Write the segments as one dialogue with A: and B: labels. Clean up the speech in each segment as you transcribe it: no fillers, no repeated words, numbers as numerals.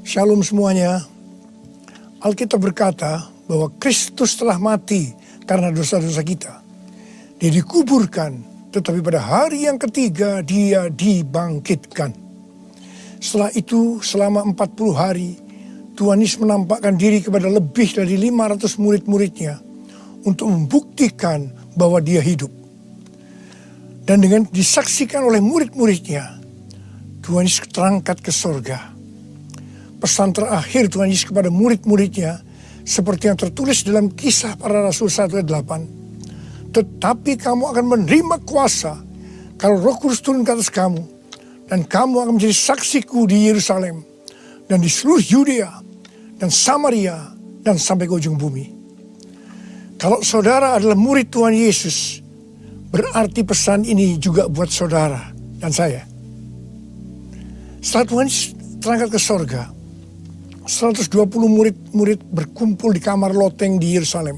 A: Shalom semuanya. Alkitab berkata bahwa Kristus telah mati karena dosa-dosa kita. Dia dikuburkan, tetapi pada hari yang ketiga dia dibangkitkan. Setelah itu selama 40 hari Tuhan Yesus menampakkan diri kepada lebih dari 500 murid-muridnya untuk membuktikan bahwa dia hidup. Dan dengan disaksikan oleh murid-muridnya, Tuhan Yesus terangkat ke sorga. Pesan terakhir Tuhan Yesus kepada murid-muridnya seperti yang tertulis dalam Kisah Para Rasul 1:8. Tetapi kamu akan menerima kuasa kalau Roh Kudus turun ke atas kamu, dan kamu akan menjadi saksiku di Yerusalem dan di seluruh Yudea dan Samaria dan sampai ke ujung bumi. Kalau saudara adalah murid Tuhan Yesus, berarti pesan ini juga buat saudara dan saya. Setelah Tuhan Yesus terangkat ke sorga, 120 murid-murid berkumpul di kamar loteng di Yerusalem.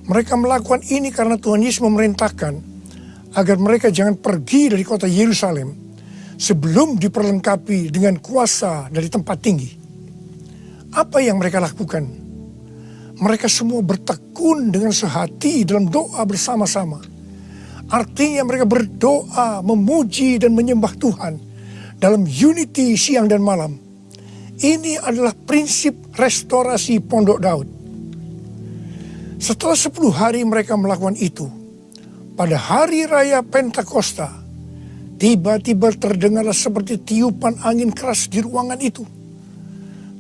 A: Mereka melakukan ini karena Tuhan Yesus memerintahkan agar mereka jangan pergi dari kota Yerusalem sebelum diperlengkapi dengan kuasa dari tempat tinggi. Apa yang mereka lakukan? Mereka semua bertekun dengan sehati dalam doa bersama-sama. Artinya mereka berdoa, memuji dan menyembah Tuhan dalam unity siang dan malam. Ini adalah prinsip restorasi Pondok Daud. Setelah 10 hari mereka melakukan itu, pada hari raya Pentakosta, tiba-tiba terdengarlah seperti tiupan angin keras di ruangan itu.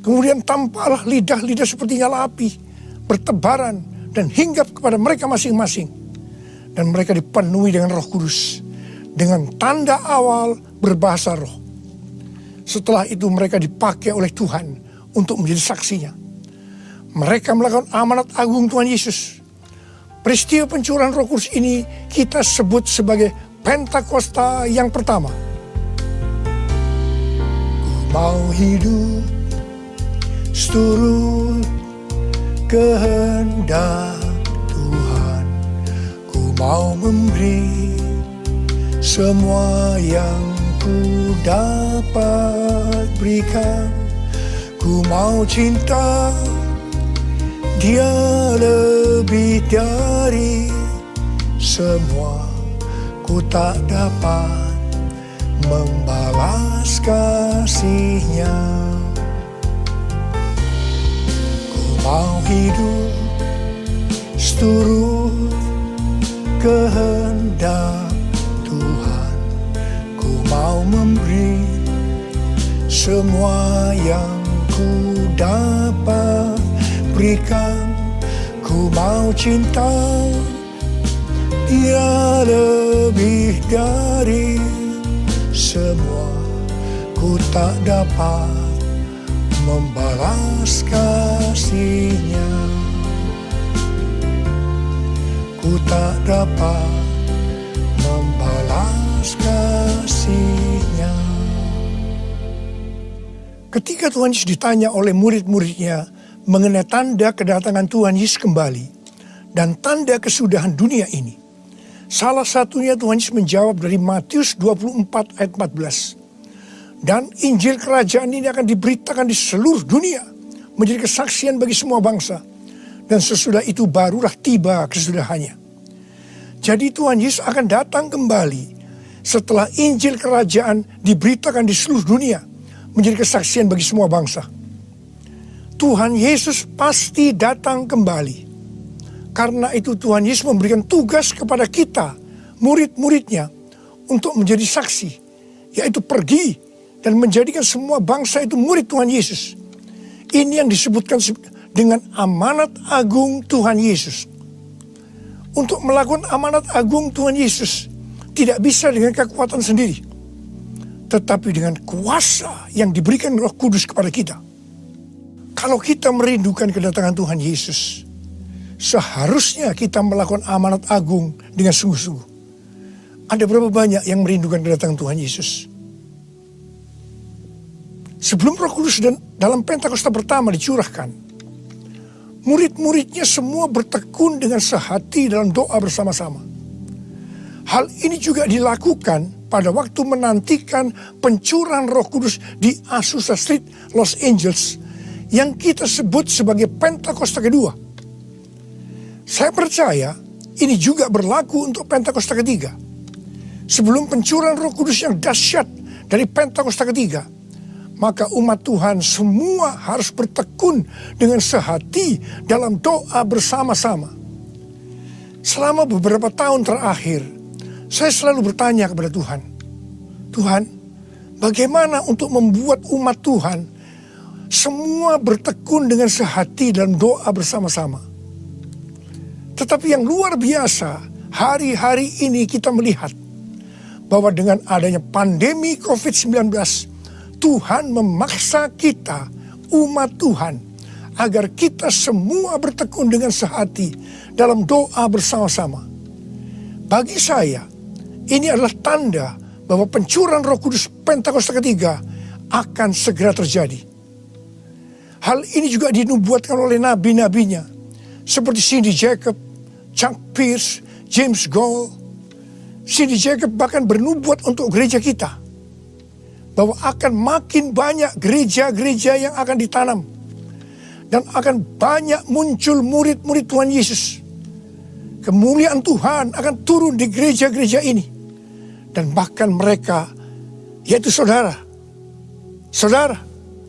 A: Kemudian tampaklah lidah-lidah seperti nyala api, bertebaran dan hinggap kepada mereka masing-masing. Dan mereka dipenuhi dengan Roh Kudus, dengan tanda awal berbahasa roh. Setelah itu mereka dipakai oleh Tuhan untuk menjadi saksinya. Mereka melakukan amanat agung Tuhan Yesus. Peristiwa pencurahan Roh Kudus ini kita sebut sebagai Pentakosta yang pertama. Ku mau hidup seturut kehendak Tuhan. Ku mau memberi semua yang ku dapat berikan. Ku mau cinta Dia lebih dari semua. Ku tak dapat membalas kasih-Nya. Ku mau hidup seturut kehendak Tuhan. Ku mau memberi semua yang ku dapat berikan. Ku mau cinta Dia lebih dari semua. Ku tak dapat membalas kasih-Nya. Ku tak dapat membalas kasih-Nya. Ketika Tuhan Yesus ditanya oleh murid-muridnya mengenai tanda kedatangan Tuhan Yesus kembali dan tanda kesudahan dunia ini, salah satunya Tuhan Yesus menjawab dari Matius 24 ayat 14. Dan Injil kerajaan ini akan diberitakan di seluruh dunia menjadi kesaksian bagi semua bangsa. Dan sesudah itu barulah tiba kesudahannya. Jadi Tuhan Yesus akan datang kembali setelah Injil kerajaan diberitakan di seluruh dunia menjadi kesaksian bagi semua bangsa. Tuhan Yesus pasti datang kembali. Karena itu Tuhan Yesus memberikan tugas kepada kita, murid-muridnya, untuk menjadi saksi. Yaitu pergi dan menjadikan semua bangsa itu murid Tuhan Yesus. Ini yang disebutkan dengan amanat agung Tuhan Yesus. Untuk melakukan amanat agung Tuhan Yesus tidak bisa dengan kekuatan sendiri, tetapi dengan kuasa yang diberikan Roh Kudus kepada kita. Kalau kita merindukan kedatangan Tuhan Yesus, seharusnya kita melakukan amanat agung dengan sungguh-sungguh. Ada berapa banyak yang merindukan kedatangan Tuhan Yesus? Sebelum Roh Kudus dan dalam Pentakosta pertama dicurahkan, murid-muridnya semua bertekun dengan sehati dalam doa bersama-sama. Hal ini juga dilakukan pada waktu menantikan pencurahan Roh Kudus di Azusa Street, Los Angeles, yang kita sebut sebagai Pentakosta kedua. Saya percaya ini juga berlaku untuk Pentakosta ketiga. Sebelum pencurahan Roh Kudus yang dahsyat dari Pentakosta ketiga, maka umat Tuhan semua harus bertekun dengan sehati dalam doa bersama-sama. Selama beberapa tahun terakhir, saya selalu bertanya kepada Tuhan, Tuhan, bagaimana untuk membuat umat Tuhan semua bertekun dengan sehati dalam doa bersama-sama. Tetapi yang luar biasa, hari-hari ini kita melihat bahwa dengan adanya pandemi COVID-19, Tuhan memaksa kita, umat Tuhan, agar kita semua bertekun dengan sehati dalam doa bersama-sama. Bagi saya, ini adalah tanda bahwa pencurahan Roh Kudus Pentakosta ketiga akan segera terjadi. Hal ini juga dinubuatkan oleh nabi-nabinya, seperti Cindy Jacob, Chuck Pierce, James Goll. Cindy Jacob bahkan bernubuat untuk gereja kita, bahwa akan makin banyak gereja-gereja yang akan ditanam. Dan akan banyak muncul murid-murid Tuhan Yesus. Kemuliaan Tuhan akan turun di gereja-gereja ini. Dan bahkan mereka, yaitu saudara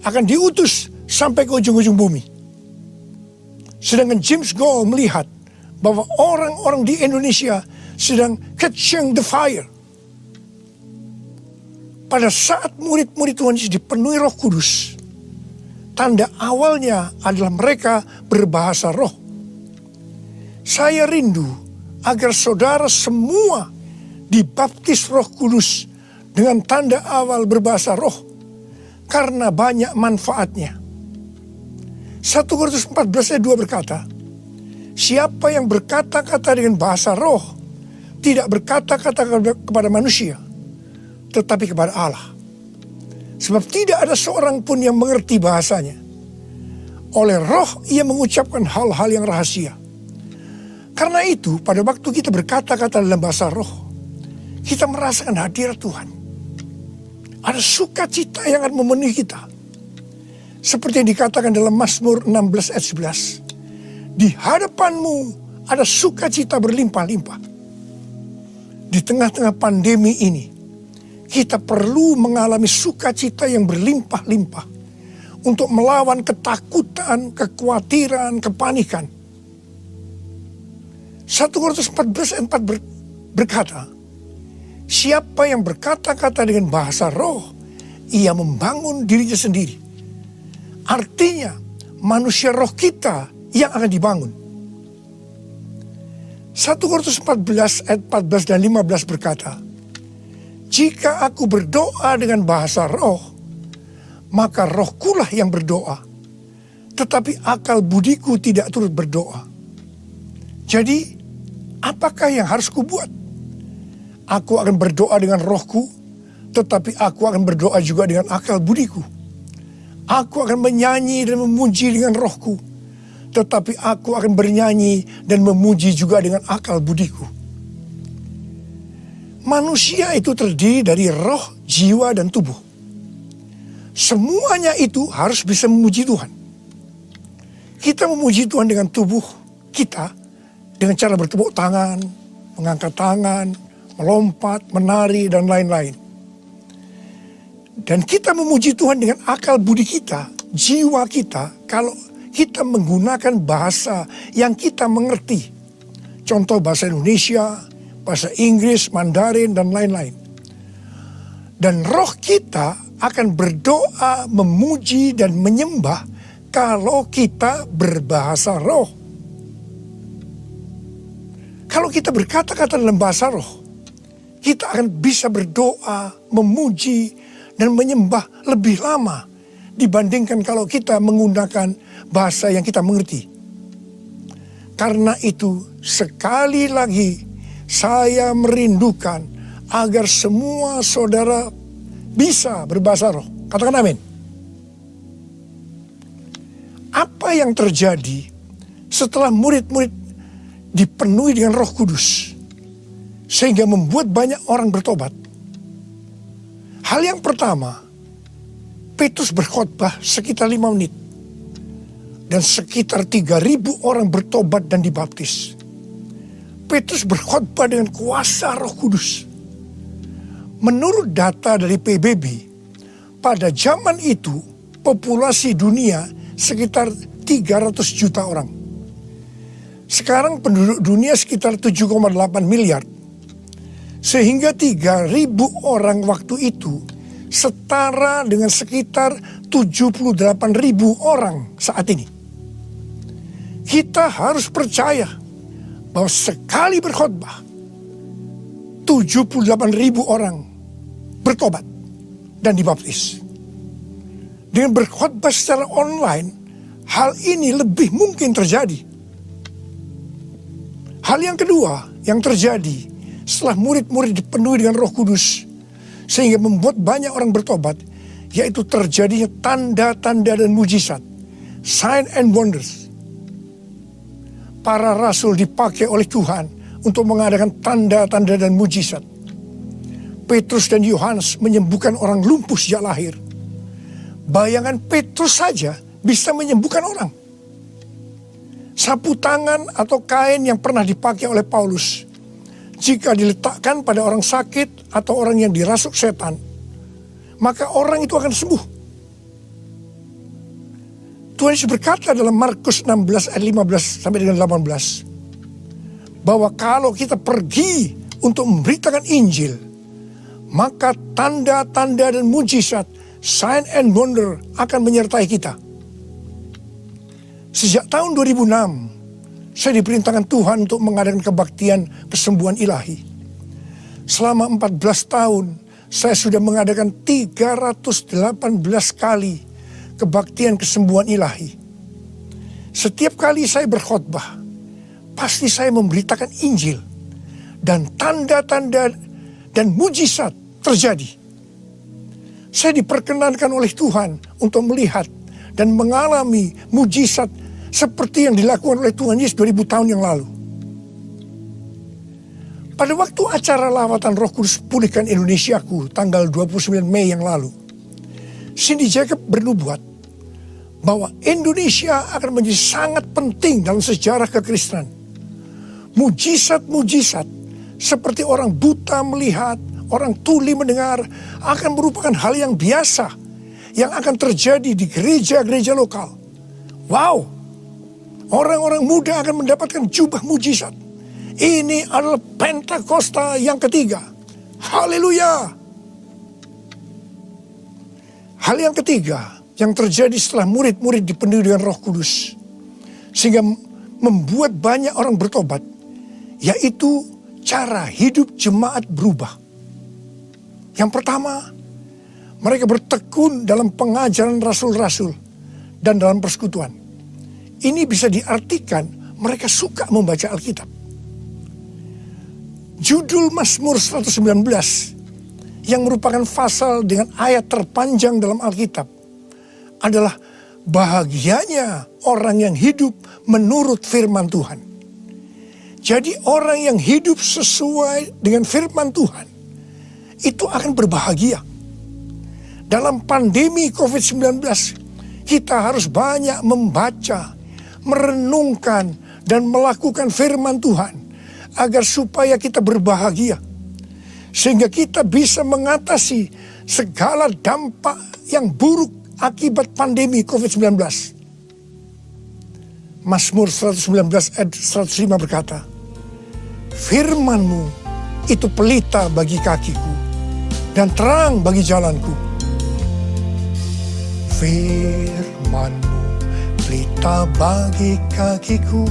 A: akan diutus sampai ke ujung-ujung bumi. Sedangkan James Goll melihat bahwa orang-orang di Indonesia sedang catching the fire. Pada saat murid-murid Tuhan Yesus dipenuhi Roh Kudus, tanda awalnya adalah mereka berbahasa roh. Saya rindu agar saudara semua dibaptis Roh Kudus dengan tanda awal berbahasa roh, karena banyak manfaatnya. 1 Korintus 14 ayat 2 berkata, siapa yang berkata-kata dengan bahasa roh, tidak berkata-kata kepada manusia, tetapi kepada Allah. Sebab tidak ada seorang pun yang mengerti bahasanya. Oleh roh ia mengucapkan hal-hal yang rahasia. Karena itu pada waktu kita berkata-kata dalam bahasa roh, kita merasakan hadirat Tuhan. Ada sukacita yang akan memenuhi kita. Seperti yang dikatakan dalam Mazmur 16 ayat 11. Di hadapanmu ada sukacita berlimpah-limpah. Di tengah-tengah pandemi ini, kita perlu mengalami sukacita yang berlimpah-limpah untuk melawan ketakutan, kekhawatiran, kepanikan. 1 Korintus 14 ayat 4 berkata, siapa yang berkata-kata dengan bahasa roh, ia membangun dirinya sendiri. Artinya, manusia roh kita yang akan dibangun. 1 Korintus 14 ayat 14 dan 15 berkata, jika aku berdoa dengan bahasa roh, maka rohkulah yang berdoa, tetapi akal budiku tidak turut berdoa. Jadi, apakah yang harus kubuat? Aku akan berdoa dengan rohku, tetapi aku akan berdoa juga dengan akal budiku. Aku akan menyanyi dan memuji dengan rohku, tetapi aku akan bernyanyi dan memuji juga dengan akal budiku. Manusia itu terdiri dari roh, jiwa, dan tubuh. Semuanya itu harus bisa memuji Tuhan. Kita memuji Tuhan dengan tubuh kita, dengan cara bertepuk tangan, mengangkat tangan, melompat, menari, dan lain-lain. Dan kita memuji Tuhan dengan akal budi kita, jiwa kita, kalau kita menggunakan bahasa yang kita mengerti. Contoh bahasa Indonesia, bahasa Inggris, Mandarin, dan lain-lain. Dan roh kita akan berdoa, memuji, dan menyembah kalau kita berbahasa roh. Kalau kita berkata-kata dalam bahasa roh, kita akan bisa berdoa, memuji, dan menyembah lebih lama dibandingkan kalau kita menggunakan bahasa yang kita mengerti. Karena itu, sekali lagi, saya merindukan agar semua saudara bisa berbahasa roh. Katakan amin. Apa yang terjadi setelah murid-murid dipenuhi dengan Roh Kudus, sehingga membuat banyak orang bertobat? Hal yang pertama, Petrus berkhotbah sekitar 5 menit. Dan sekitar 3.000 orang bertobat dan dibaptis. Petrus berkhotbah dengan kuasa Roh Kudus. Menurut data dari PBB, pada zaman itu populasi dunia sekitar 300 juta orang. Sekarang penduduk dunia sekitar 7,8 miliar. Sehingga 3.000 orang waktu itu setara dengan sekitar 78.000 orang saat ini. Kita harus percaya bahwa sekali berkhotbah 78.000 orang bertobat dan dibaptis. Dengan berkhotbah secara online, hal ini lebih mungkin terjadi. Hal yang kedua yang terjadi setelah murid-murid dipenuhi dengan Roh Kudus sehingga membuat banyak orang bertobat, yaitu terjadinya tanda-tanda dan mujizat, sign and wonders. Para rasul dipakai oleh Tuhan untuk mengadakan tanda-tanda dan mujizat. Petrus dan Yohanes menyembuhkan orang lumpuh sejak lahir. Bayangan Petrus saja bisa menyembuhkan orang. Sapu tangan atau kain yang pernah dipakai oleh Paulus, jika diletakkan pada orang sakit atau orang yang dirasuk setan, maka orang itu akan sembuh. Tuhan Yesus berkata dalam Markus 16 ayat 15 sampai dengan 18, bahwa kalau kita pergi untuk memberitakan Injil, maka tanda-tanda dan mujizat, sign and wonder akan menyertai kita. Sejak tahun 2006, saya diperintahkan Tuhan untuk mengadakan kebaktian kesembuhan ilahi. Selama 14 tahun, saya sudah mengadakan 318 kali kebaktian kesembuhan ilahi. Setiap kali saya berkhotbah, pasti saya memberitakan Injil. Dan tanda-tanda dan mujizat terjadi. Saya diperkenankan oleh Tuhan untuk melihat dan mengalami mujizat seperti yang dilakukan oleh Tuhan Yesus 2000 tahun yang lalu. Pada waktu acara lawatan Roh Kudus Pulihkan Indonesiaku tanggal 29 Mei yang lalu, Cindy Jacob bernubuat bahwa Indonesia akan menjadi sangat penting dalam sejarah kekristenan. Mujizat-mujizat seperti orang buta melihat, orang tuli mendengar akan merupakan hal yang biasa yang akan terjadi di gereja-gereja lokal. Wow! Orang-orang muda akan mendapatkan jubah mujizat. Ini adalah Pentakosta yang ketiga. Haleluya! Hal yang ketiga yang terjadi setelah murid-murid dipenuhi dengan Roh Kudus, sehingga membuat banyak orang bertobat, yaitu cara hidup jemaat berubah. Yang pertama, mereka bertekun dalam pengajaran rasul-rasul dan dalam persekutuan. Ini bisa diartikan mereka suka membaca Alkitab. Judul Mazmur 119 yang merupakan pasal dengan ayat terpanjang dalam Alkitab adalah bahagianya orang yang hidup menurut firman Tuhan. Jadi orang yang hidup sesuai dengan firman Tuhan itu akan berbahagia. Dalam pandemi COVID-19 kita harus banyak membaca, merenungkan dan melakukan firman Tuhan agar supaya kita berbahagia, sehingga kita bisa mengatasi segala dampak yang buruk akibat pandemi COVID-19. Mazmur 119 ayat 105 berkata, firman-Mu itu pelita bagi kakiku dan terang bagi jalanku. Firman-Mu pelita bagi kakiku,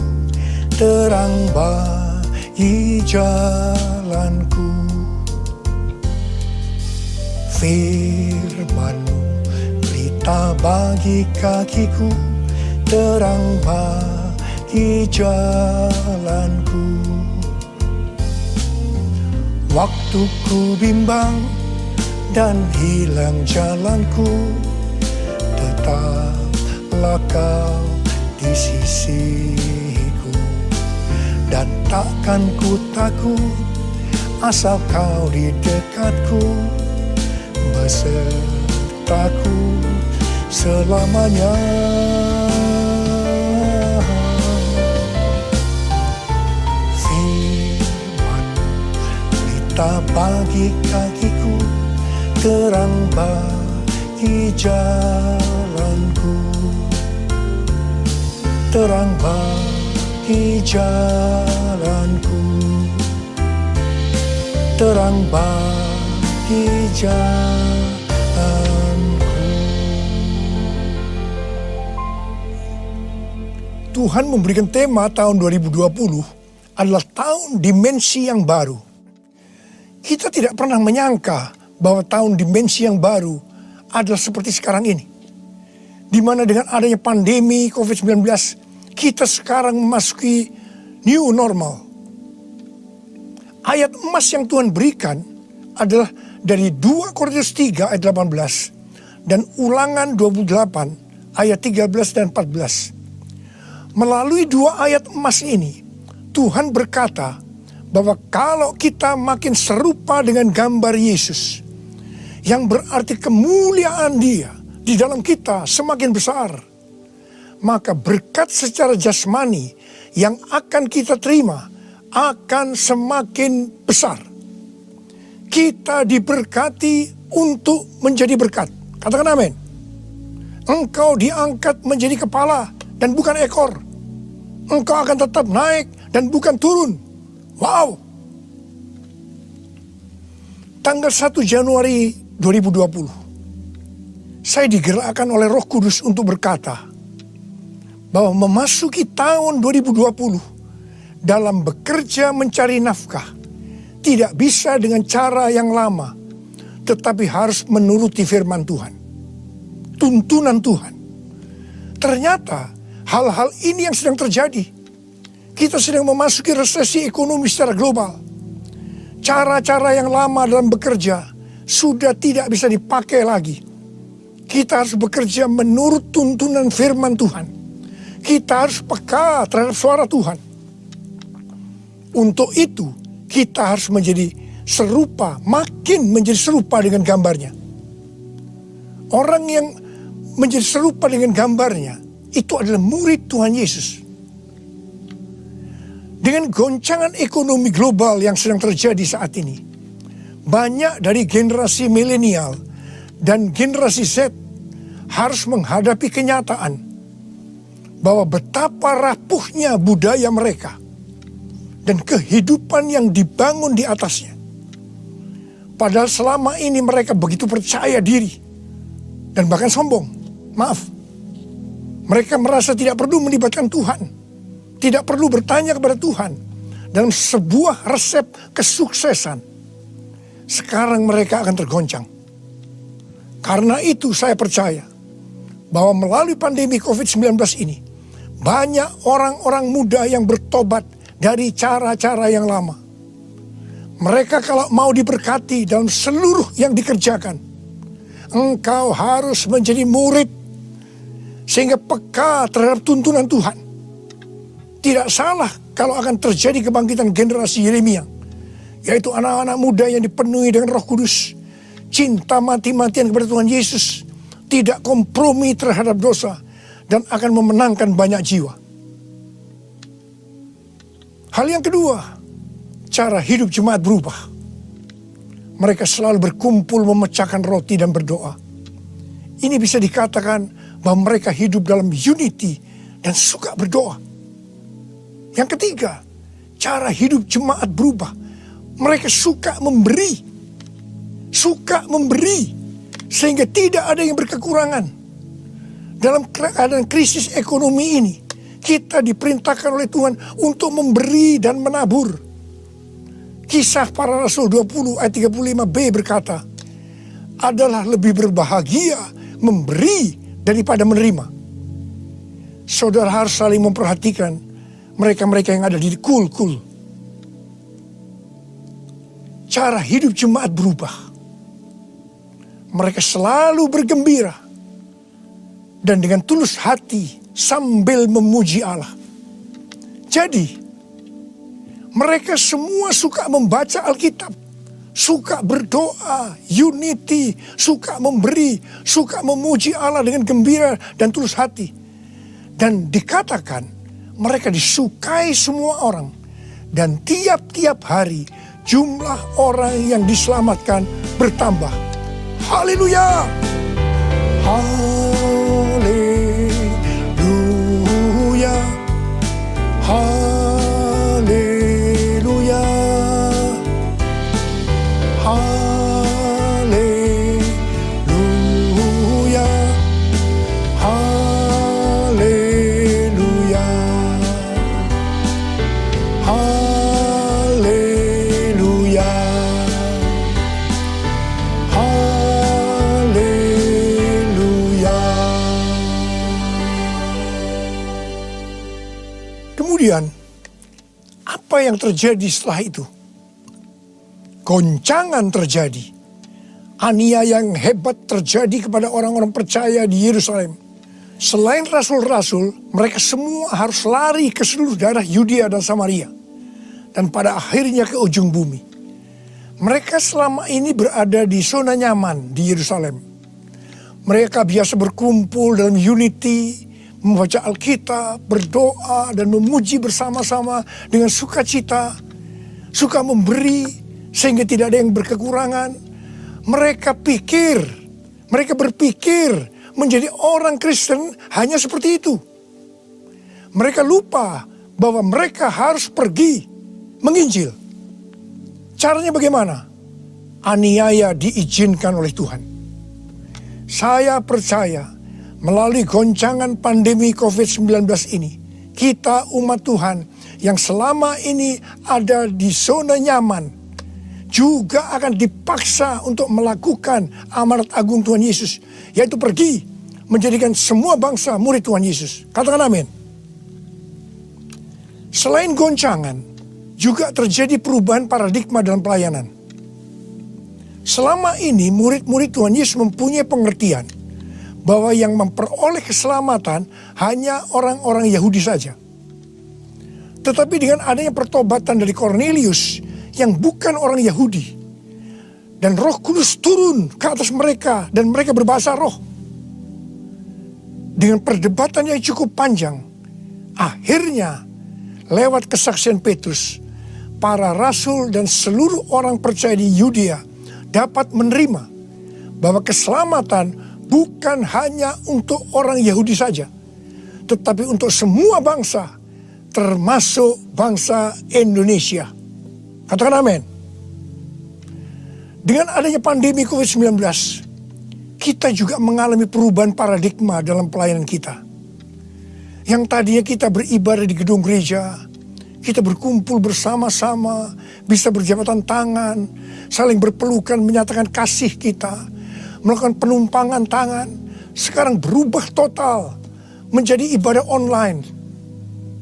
A: terang bagi jalanku. Firman-Mu pelita bagi kakiku, terang bagi jalanku. Waktu ku bimbang dan hilang jalanku, tetaplah Kau di sisiku. Dan takkan ku takut asal Kau di dekatku, sertaku selamanya. Firman-Mu pelita bagi kakiku, terang bagi jalanku, terang bagi jalanku, terang bagi jalanku. Tuhan memberikan tema tahun 2020 adalah tahun dimensi yang baru. Kita tidak pernah menyangka bahwa tahun dimensi yang baru adalah seperti sekarang ini, di mana dengan adanya pandemi COVID-19, kita sekarang memasuki new normal. Ayat emas yang Tuhan berikan adalah dari 2 Korintus 3 ayat 18 dan Ulangan 28 ayat 13 dan 14. Melalui 2 ayat emas ini, Tuhan berkata bahwa kalau kita makin serupa dengan gambar Yesus, yang berarti kemuliaan Dia di dalam kita semakin besar, maka berkat secara jasmani yang akan kita terima akan semakin besar. Kita diberkati untuk menjadi berkat. Katakan amin. Engkau diangkat menjadi kepala dan bukan ekor. Engkau akan tetap naik dan bukan turun. Wow. Tanggal 1 Januari 2020, saya digerakkan oleh Roh Kudus untuk berkata bahwa memasuki tahun 2020 dalam bekerja mencari nafkah tidak bisa dengan cara yang lama, tetapi harus menuruti firman Tuhan, tuntunan Tuhan. Ternyata hal-hal ini yang sedang terjadi. Kita sedang memasuki resesi ekonomi secara global. Cara-cara yang lama dalam bekerja sudah tidak bisa dipakai lagi. Kita harus bekerja menurut tuntunan firman Tuhan. Kita harus peka terhadap suara Tuhan. Untuk itu, kita harus menjadi serupa, makin menjadi serupa dengan gambarnya. Orang yang menjadi serupa dengan gambarnya, itu adalah murid Tuhan Yesus. Dengan goncangan ekonomi global yang sedang terjadi saat ini, banyak dari generasi milenial dan generasi Z harus menghadapi kenyataan bahwa betapa rapuhnya budaya mereka dan kehidupan yang dibangun di atasnya. Padahal selama ini mereka begitu percaya diri dan bahkan sombong. Maaf, mereka merasa tidak perlu melibatkan Tuhan, tidak perlu bertanya kepada Tuhan dalam sebuah resep kesuksesan. Sekarang mereka akan tergoncang. Karena itu saya percaya bahwa melalui pandemi COVID-19 ini, banyak orang-orang muda yang bertobat dari cara-cara yang lama. Mereka kalau mau diberkati dalam seluruh yang dikerjakan, engkau harus menjadi murid sehingga peka terhadap tuntunan Tuhan. Tidak salah kalau akan terjadi kebangkitan generasi Yeremia, yaitu anak-anak muda yang dipenuhi dengan Roh Kudus, cinta mati-matian kepada Tuhan Yesus, tidak kompromi terhadap dosa, dan akan memenangkan banyak jiwa. Hal yang kedua, cara hidup jemaat berubah. Mereka selalu berkumpul memecahkan roti dan berdoa. Ini bisa dikatakan bahwa mereka hidup dalam unity dan suka berdoa. Yang ketiga, cara hidup jemaat berubah. Mereka suka memberi. Suka memberi. Sehingga tidak ada yang berkekurangan. Dalam keadaan krisis ekonomi ini, kita diperintahkan oleh Tuhan untuk memberi dan menabur. Kisah Para Rasul 20 ayat 35b berkata, adalah lebih berbahagia memberi daripada menerima. Saudara harus saling memperhatikan mereka-mereka yang ada di kul-kul. Cara hidup jemaat berubah. Mereka selalu bergembira dan dengan tulus hati sambil memuji Allah. Jadi, mereka semua suka membaca Alkitab, suka berdoa, unity, suka memberi, suka memuji Allah dengan gembira dan tulus hati. Dan dikatakan mereka disukai semua orang. Dan tiap-tiap hari jumlah orang yang diselamatkan bertambah. Haleluya! Haleluya! Haleluya! Haleluya! Haleluya! Haleluya! Haleluya! Kemudian, apa yang terjadi setelah itu? Goncangan terjadi. Aniaya yang hebat terjadi kepada orang-orang percaya di Yerusalem. Selain rasul-rasul, mereka semua harus lari ke seluruh daerah Yudea dan Samaria. Dan pada akhirnya ke ujung bumi. Mereka selama ini berada di zona nyaman di Yerusalem. Mereka biasa berkumpul dalam unity, membaca Alkitab, berdoa, dan memuji bersama-sama dengan sukacita. Suka memberi, sehingga tidak ada yang berkekurangan. Mereka berpikir menjadi orang Kristen hanya seperti itu. Mereka lupa bahwa mereka harus pergi menginjil. Caranya bagaimana? Aniaya diizinkan oleh Tuhan. Saya percaya melalui goncangan pandemi COVID-19 ini, kita umat Tuhan yang selama ini ada di zona nyaman, juga akan dipaksa untuk melakukan amanat agung Tuhan Yesus, yaitu pergi menjadikan semua bangsa murid Tuhan Yesus. Katakan amin. Selain goncangan, juga terjadi perubahan paradigma dalam pelayanan. Selama ini murid-murid Tuhan Yesus mempunyai pengertian bahwa yang memperoleh keselamatan hanya orang-orang Yahudi saja. Tetapi dengan adanya pertobatan dari Kornelius yang bukan orang Yahudi, dan Roh Kudus turun ke atas mereka dan mereka berbahasa roh. Dengan perdebatan yang cukup panjang, akhirnya lewat kesaksian Petrus, para rasul dan seluruh orang percaya di Yudea dapat menerima bahwa keselamatan bukan hanya untuk orang Yahudi saja, tetapi untuk semua bangsa, termasuk bangsa Indonesia. Katakan amin. Dengan adanya pandemi COVID-19, kita juga mengalami perubahan paradigma dalam pelayanan kita. Yang tadinya kita beribadah di gedung gereja, kita berkumpul bersama-sama, bisa berjabatan tangan, saling berpelukan, menyatakan kasih kita, melakukan penumpangan tangan. Sekarang berubah total menjadi ibadah online.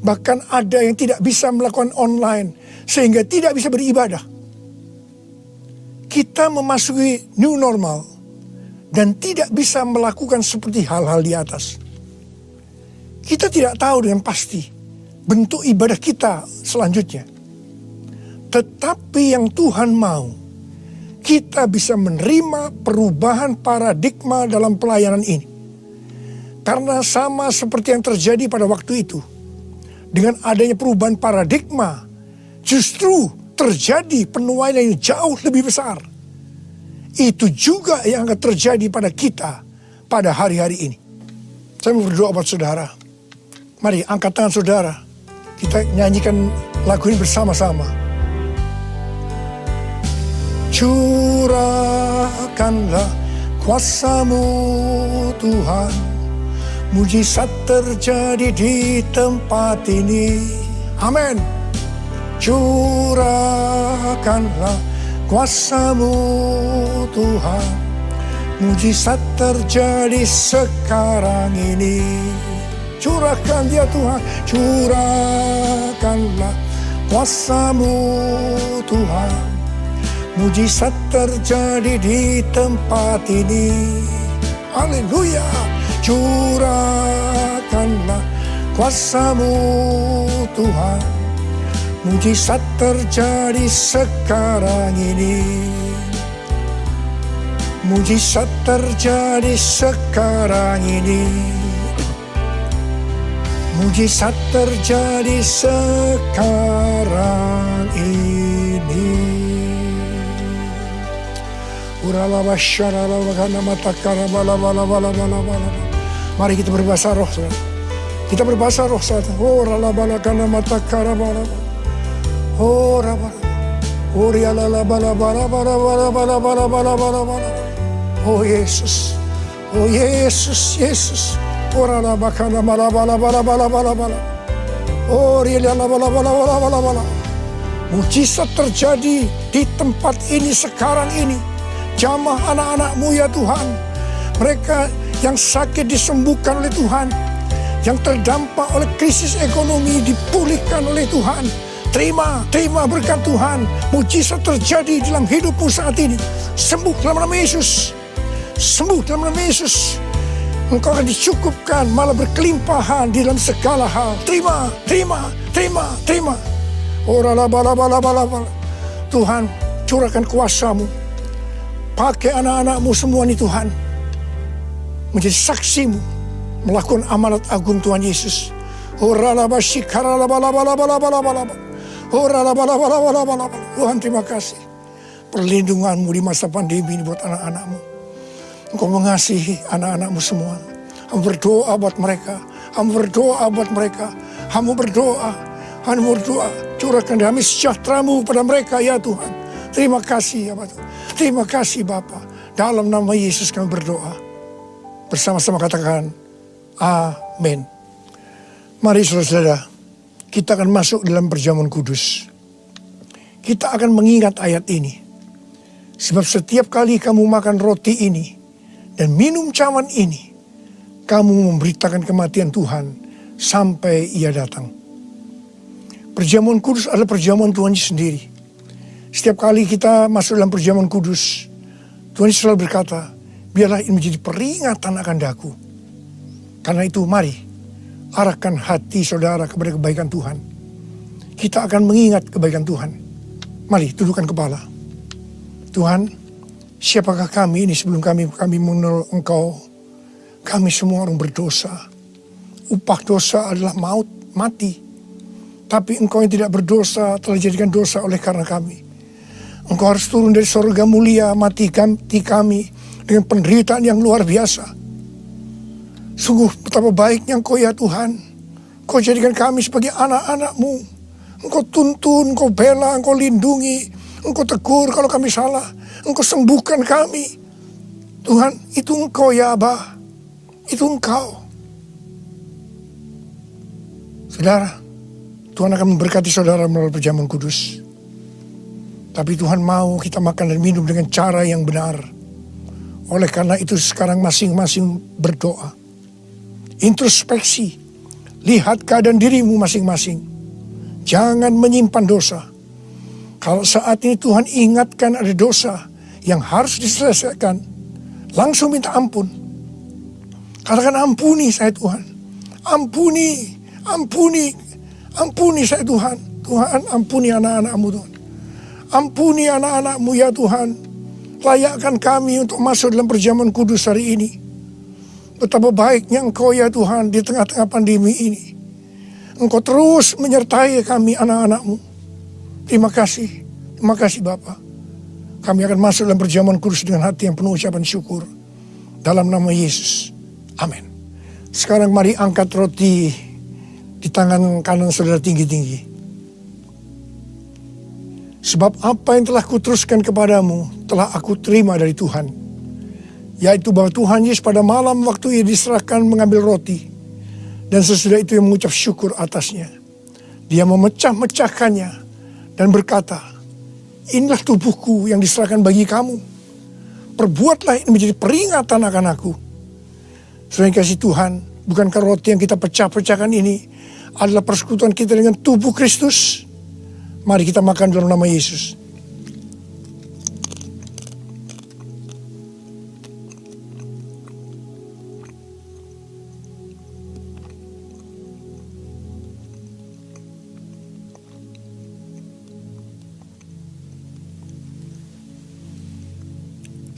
A: Bahkan ada yang tidak bisa melakukan online, sehingga tidak bisa beribadah. Kita memasuki new normal dan tidak bisa melakukan seperti hal-hal di atas. Kita tidak tahu dengan pasti bentuk ibadah kita selanjutnya. Tetapi yang Tuhan mau, kita bisa menerima perubahan paradigma dalam pelayanan ini. Karena sama seperti yang terjadi pada waktu itu, dengan adanya perubahan paradigma, justru terjadi penuaian yang jauh lebih besar. Itu juga yang akan terjadi pada kita pada hari-hari ini. Saya mau berdoa buat saudara. Mari angkat tangan saudara. Kita nyanyikan lagu ini bersama-sama. Curahkanlah kuasa-Mu Tuhan. Mujizat terjadi di tempat ini. Amin. Curahkanlah kuasa-Mu Tuhan. Mujizat terjadi sekarang ini. Curahkan dia Tuhan. Curahkanlah kuasa-Mu Tuhan. Mujizat terjadi di tempat ini. Haleluya. Curahkanlah kuasa-Mu Tuhan. Mujizat terjadi sekarang ini. Mujizat terjadi sekarang ini. Mujizat terjadi sekarang ini. Mari kita berbahasa roh. Kita berbahasa roh saat. Oh, oh Yesus, oh Yesus, Yesus. Oh mujizat terjadi di tempat ini sekarang ini. Jamah anak-anak-Mu ya Tuhan. Mereka yang sakit disembuhkan oleh Tuhan. Yang terdampak oleh krisis ekonomi dipulihkan oleh Tuhan. Terima berkat Tuhan. Mujizat terjadi dalam hidupmu saat ini. Sembuh dalam nama Yesus. Sembuh dalam nama Yesus. Engkau akan dicukupkan, malah berkelimpahan di dalam segala hal. Terima. Tuhan, curahkan kuasa-Mu. Pakai anak-anak-Mu semua ini Tuhan. Menjadi saksi-Mu. Melakukan amanat agung Tuhan Yesus. Tuhan terima kasih. Perlindungan-Mu di masa pandemi ini buat anak-anak-Mu. Engkau mengasihi anak-anak-Mu semua. Kamu berdoa buat mereka. Kamu berdoa buat mereka. Kamu berdoa. Curahkan damai sejahtera-Mu pada mereka ya Tuhan. Terima kasih ya Bapak. Terima kasih Bapa. Dalam nama Yesus kami berdoa. Bersama-sama katakan amin. Mari saudara-saudara, kita akan masuk dalam perjamuan kudus. Kita akan mengingat ayat ini. Sebab setiap kali kamu makan roti ini dan minum cawan ini, kamu memberitakan kematian Tuhan sampai Ia datang. Perjamuan kudus adalah perjamuan Tuhan sendiri. Setiap kali kita masuk dalam perjamuan kudus, Tuhan selalu berkata, biarlah ini menjadi peringatan akan daku. Karena itu mari, arahkan hati saudara kepada kebaikan Tuhan. Kita akan mengingat kebaikan Tuhan. Mari tundukkan kepala. Tuhan, siapakah kami ini sebelum kami mengenal Engkau? Kami semua orang berdosa. Upah dosa adalah maut, mati. Tapi Engkau yang tidak berdosa telah dijadikan dosa oleh karena kami. Engkau harus turun dari surga mulia, mati kami dengan penderitaan yang luar biasa. Sungguh betapa baiknya Engkau ya Tuhan. Engkau jadikan kami sebagai anak-anak-Mu. Engkau tuntun, Engkau bela, Engkau lindungi. Engkau tegur kalau kami salah. Engkau sembuhkan kami. Tuhan, itu Engkau ya Abah. Itu Engkau. Saudara, Tuhan akan memberkati saudara melalui perjamuan kudus. Tapi Tuhan mau kita makan dan minum dengan cara yang benar. Oleh karena itu sekarang masing-masing berdoa. Introspeksi. Lihat keadaan dirimu masing-masing. Jangan menyimpan dosa. Kalau saat ini Tuhan ingatkan ada dosa yang harus diselesaikan, langsung minta ampun. Katakan ampuni saya Tuhan. Ampuni saya Tuhan. Tuhan ampuni anak-anak-Mu Tuhan. Ampuni anak-anak-Mu ya Tuhan. Layakkan kami untuk masuk dalam perjamuan kudus hari ini. Betapa baiknya Engkau ya Tuhan di tengah-tengah pandemi ini. Engkau terus menyertai kami anak-anak-Mu. Terima kasih Bapa. Kami akan masuk dalam perjamuan kudus dengan hati yang penuh ucapan syukur. Dalam nama Yesus. Amin. Sekarang mari angkat roti di tangan kanan saudara tinggi-tinggi. Sebab apa yang telah kuteruskan kepadamu telah aku terima dari Tuhan. Yaitu bahwa Tuhan Yesus pada malam waktu Ia diserahkan mengambil roti. Dan sesudah itu Ia mengucap syukur atasnya. Dia memecah-mecahkannya dan berkata, inilah tubuhku yang diserahkan bagi kamu. Perbuatlah ini menjadi peringatan akan aku. Saudara yang kasih Tuhan, bukankah roti yang kita pecah-pecahkan ini adalah persekutuan kita dengan tubuh Kristus? Mari kita makan dalam nama Yesus.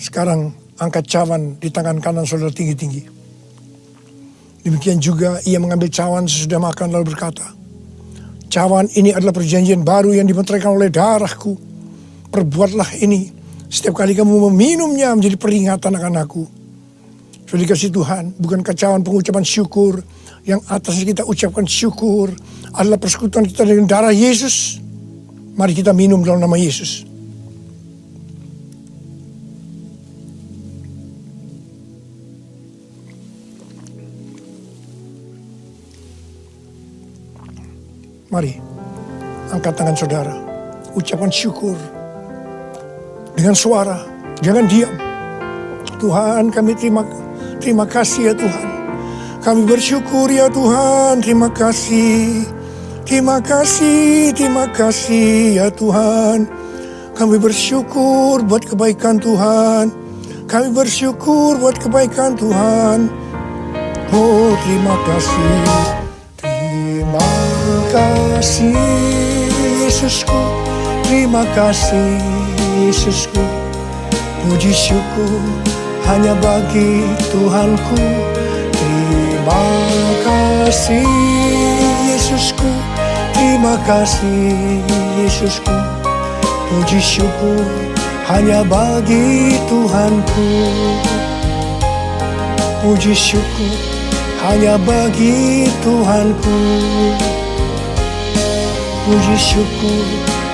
A: Sekarang angkat cawan di tangan kanan saudara tinggi-tinggi. Demikian juga ia mengambil cawan sesudah makan lalu berkata, cawan ini adalah perjanjian baru yang dimeteraikan oleh darahku. Perbuatlah ini setiap kali kamu meminumnya menjadi peringatan akan aku. Sudah dikasih Tuhan, bukankah cawan pengucapan syukur yang atasnya kita ucapkan syukur adalah persekutuan kita dengan darah Yesus? Mari kita minum dalam nama Yesus. Mari, angkat tangan saudara, ucapan syukur dengan suara, jangan diam. Tuhan, kami terima kasih ya Tuhan. Kami bersyukur ya Tuhan, terima kasih. Terima kasih ya Tuhan. Kami bersyukur buat kebaikan Tuhan. Kami bersyukur buat kebaikan Tuhan. Oh, terima kasih. Terima kasih Yesusku, terima kasih Yesusku. Puji syukur hanya bagi Tuhanku. Terima kasih Yesusku, terima kasih Yesusku. Puji syukur hanya bagi Tuhanku. Puji syukur hanya bagi Tuhanku. Puji syukur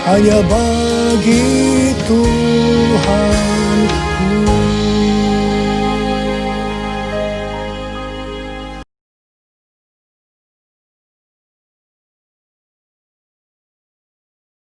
A: hanya bagi Tuhan.